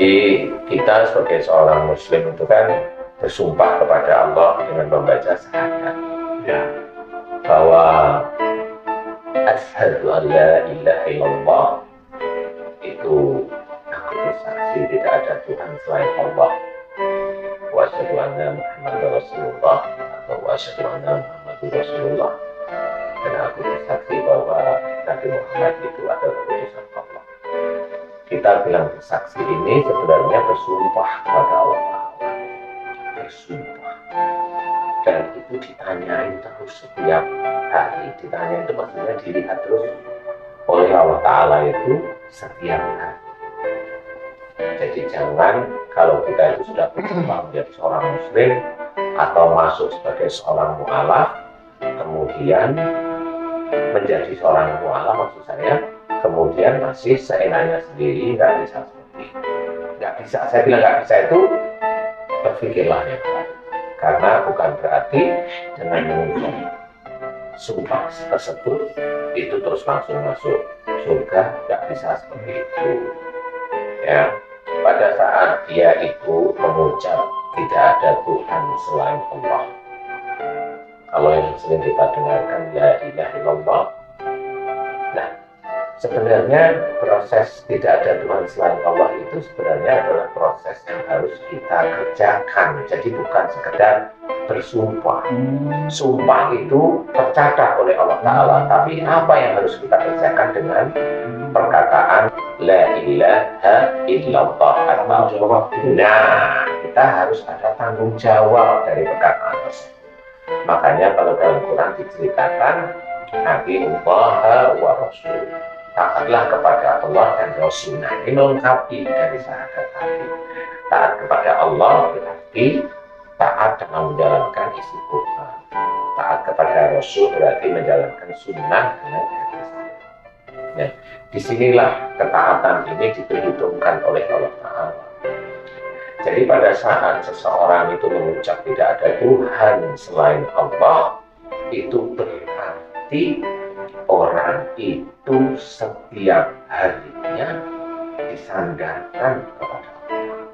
Jadi kita sebagai seorang muslim itu kan bersumpah kepada Allah dengan membaca syahadat ya, bahwa asyhadu an la ilaha illallah, itu aku bersaksi tidak ada Tuhan selain Allah, wa asyhadu anna Muhammadar Rasulullah atau wa asyhadu anna Muhammadur Rasulullah, dan aku bersaksi bahwa Nabi Muhammad itu adalah utusan Allah. Kita bilang bersaksi ini sebenarnya bersumpah kepada Allah Ta'ala, bersumpah, dan itu ditanyain terus setiap hari, ditanyain itu maksudnya dilihat terus oleh Allah Ta'ala itu setiap hari. Jadi jangan kalau kita itu sudah bersumpah menjadi seorang muslim atau masuk sebagai seorang mu'alaf, kemudian menjadi seorang mu'alaf maksud saya, kemudian masih seenaknya sendiri, nggak bisa seperti itu. Nggak bisa, saya bilang nggak bisa itu berpikirlah ya, karena bukan berarti dengan mengucap sumpah tersebut itu terus langsung masuk surga, nggak bisa seperti itu ya. Pada saat dia itu mengucap tidak ada Tuhan selain Allah, kalau yang sering kita dengarkan la ilaha illallah, nah sebenarnya proses tidak ada Tuhan selain Allah itu sebenarnya adalah proses yang harus kita kerjakan. Jadi bukan sekedar bersumpah. Sumpah itu tercatat oleh Allah Ta'ala, tapi apa yang harus kita kerjakan dengan perkataan la ilaha illallah atau nah, kita harus ada tanggung jawab dari perkataan tersebut. Makanya kalau dalam Quran diceritakan atiullaha wa rasul, taatlah kepada Allah dan Rasul. Nah, ini melengkapi dari syahadat tadi. Taat kepada Allah berarti taat dalam menjalankan isi Quran. Taat kepada Rasul berarti menjalankan sunnah dengan hadis. Nah, disinilah ketaatan ini diperhitungkan oleh Allah Ta'ala. Jadi pada saat seseorang itu mengucap tidak ada Tuhan selain Allah, itu berarti orang itu setiap harinya disandarkan kepada Allah.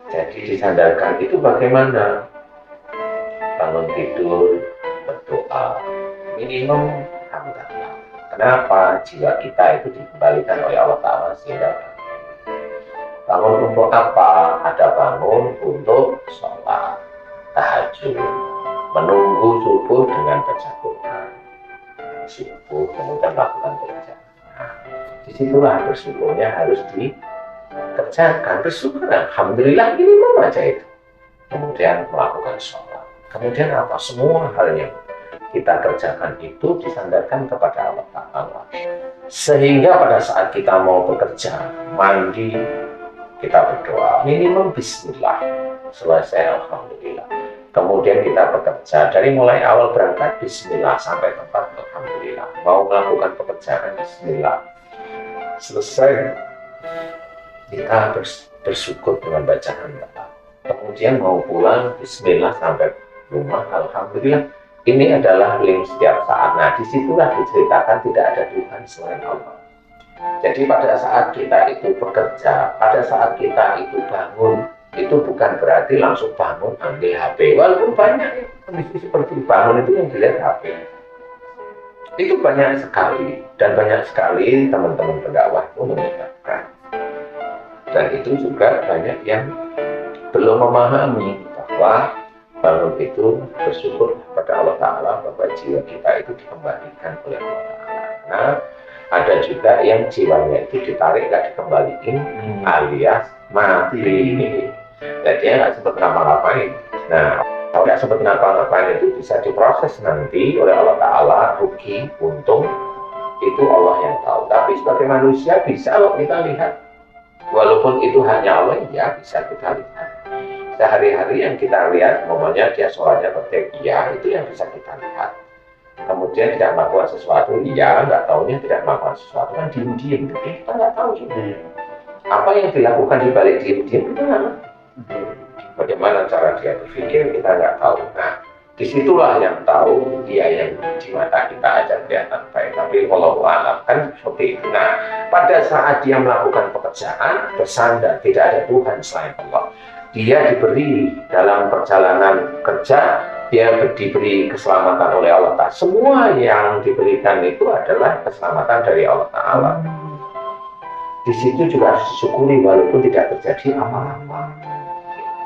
Jadi disandarkan itu bagaimana? Bangun tidur berdoa, minimum hamdalah. Kenapa? Jiwa kita itu dikembalikan oleh Allah Ta'ala sehingga bangun untuk apa? Ada bangun untuk sholat tahajud, menunggu subuh dengan baca Quran, subuh kemudian melakukan pekerjaan. Nah, disitulah bersyukurnya harus dikerjakan. Bersyukur, alhamdulillah ini membaca itu, kemudian melakukan sholat, kemudian apa? Semua hal yang kita kerjakan itu disandarkan kepada Allah Ta'ala, sehingga pada saat kita mau bekerja, mandi, kita berdoa minimum bismillah, selesai alhamdulillah. Kemudian kita bekerja dari mulai awal berangkat bismillah sampai tempat alhamdulillah. Mau melakukan pekerjaan bismillah, selesai kita bersyukur dengan bacaan doa. Kemudian mau pulang bismillah sampai rumah alhamdulillah. Ini adalah link setiap saat. Nah, disitulah diceritakan tidak ada Tuhan selain Allah. Jadi pada saat kita itu bekerja, pada saat kita itu bangun, itu bukan berarti langsung bangun ambil HP. Walaupun banyak kondisi seperti bangun itu yang dilihat HP. Itu banyak sekali, dan banyak sekali teman-teman pendakwah itu mengingatkan. Dan itu juga banyak yang belum memahami bahwa bangun itu bersyukur kepada Allah Ta'ala, bahwa jiwa kita itu dikembalikan oleh Allah Ta'ala. Nah, ada juga yang jiwanya itu ditarik nggak dikembaliin, alias mati. Jadi dia nggak sempat ngapa-ngapain. Nah, kalau nggak sempat ngapa-ngapain itu bisa diproses nanti oleh Allah Ta'ala, rugi, untung, itu Allah yang tahu. Tapi sebagai manusia bisa loh kita lihat. Walaupun itu hanya Allah, ya bisa kita lihat. Sehari-hari yang kita lihat, momennya dia sholatnya bertekiyah, itu yang bisa kita lihat. Kemudian tidak melakukan sesuatu, iya, nggak tahunya tidak melakukan sesuatu, kan diem-diem, kita nggak tahu juga. Apa yang dilakukan di balik diem-diem, kita nggak ngerti. Bagaimana cara dia berpikir, kita nggak tahu. Nah, Disitulah yang tahu dia yang di mata kita aja kelihatan baik, tapi wallahu a'lam kan seperti itu. Nah, pada saat dia melakukan pekerjaan bersandar tidak ada Tuhan selain Allah, dia diberi dalam perjalanan kerja, dia diberi keselamatan oleh Allah Ta'ala. Semua yang diberikan itu adalah keselamatan dari Allah Ta'ala. Di situ juga harus disyukuri walaupun tidak terjadi apa-apa.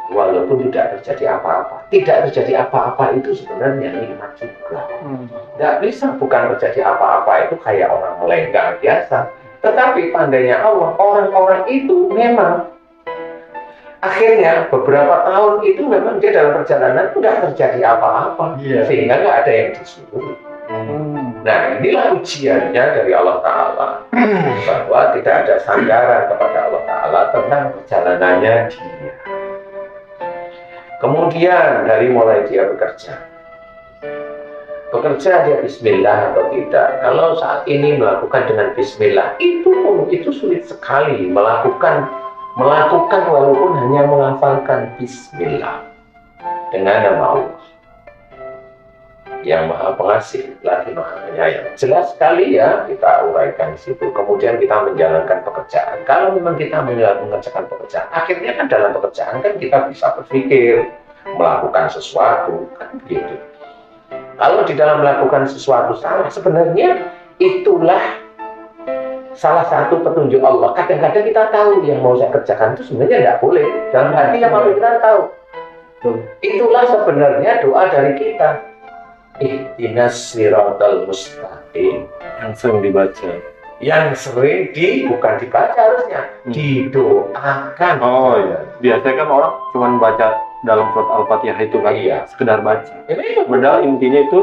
Walaupun tidak terjadi apa-apa. Tidak terjadi apa-apa itu sebenarnya nikmat juga. Tidak bisa bukan terjadi apa-apa itu kayak orang melenggang biasa. Tetapi pandainya Allah, orang-orang itu memang akhirnya beberapa tahun itu memang dia dalam perjalanan tidak terjadi apa-apa. Sehingga nggak ada yang disuruh. Nah, inilah ujiannya dari Allah Ta'ala, bahwa tidak ada sandaran kepada Allah Ta'ala tentang perjalanannya dia. Kemudian dari mulai dia bekerja dia bismillah atau tidak. Kalau saat ini melakukan dengan bismillah itu sulit sekali melakukan walaupun hanya menghafalkan bismillah dengan nama Allah yang Maha Pengasih lagi Maha Penyayang. Jelas sekali ya kita uraikan di situ. Kemudian kita menjalankan pekerjaan. Kalau memang kita mengerjakan pekerjaan, akhirnya kan dalam pekerjaan kan kita bisa berpikir, melakukan sesuatu kan begitu. Kalau di dalam melakukan sesuatu salah, sebenarnya itulah salah satu petunjuk Allah. Kadang-kadang kita tahu yang mau saya kerjakan itu sebenarnya tidak boleh. Dalam hati yang kita tahu. Itulah sebenarnya doa dari kita. Ihdinas siratal mustaqim yang sering dibaca. Yang sering bukan dibaca harusnya, didoakan. Oh iya, biasanya kan orang cuma baca dalam surat Al-Fatihah itu kan, sekedar baca. Padahal intinya itu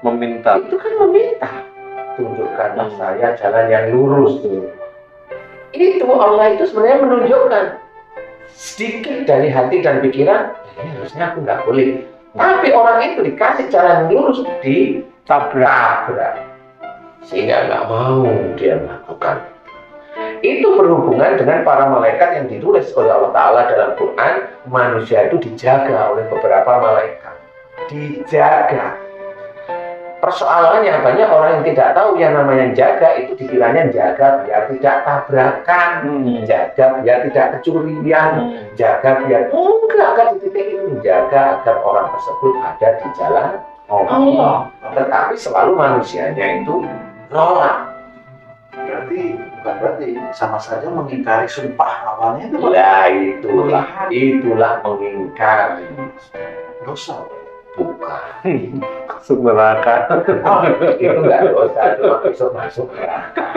meminta. Itu kan meminta. Tunjukkanlah saya jalan yang lurus. Itu Allah itu sebenarnya menunjukkan sedikit dari hati dan pikiran. Harusnya aku nggak boleh. Tapi orang itu dikasih jalan lurus ditabrak, sehingga nggak mau dia melakukan. Itu berhubungan dengan para malaikat yang ditulis oleh Allah Ta'ala dalam Quran. Manusia itu dijaga oleh beberapa malaikat, dijaga. Persoalannya banyak orang yang tidak tahu yang namanya jaga itu dikiranya jaga biar tidak tabrakan, jaga biar tidak kecurian, jaga biar enggak di titik itu, menjaga agar orang tersebut ada di jalan Allah. Tetapi selalu manusianya itu nolak. Berarti sama saja mengingkari sumpah awalnya itu. Lah itulah mengingkari dosa. Bukan. Masuk neraka. Itu nggak dosa, itu besok masuk neraka.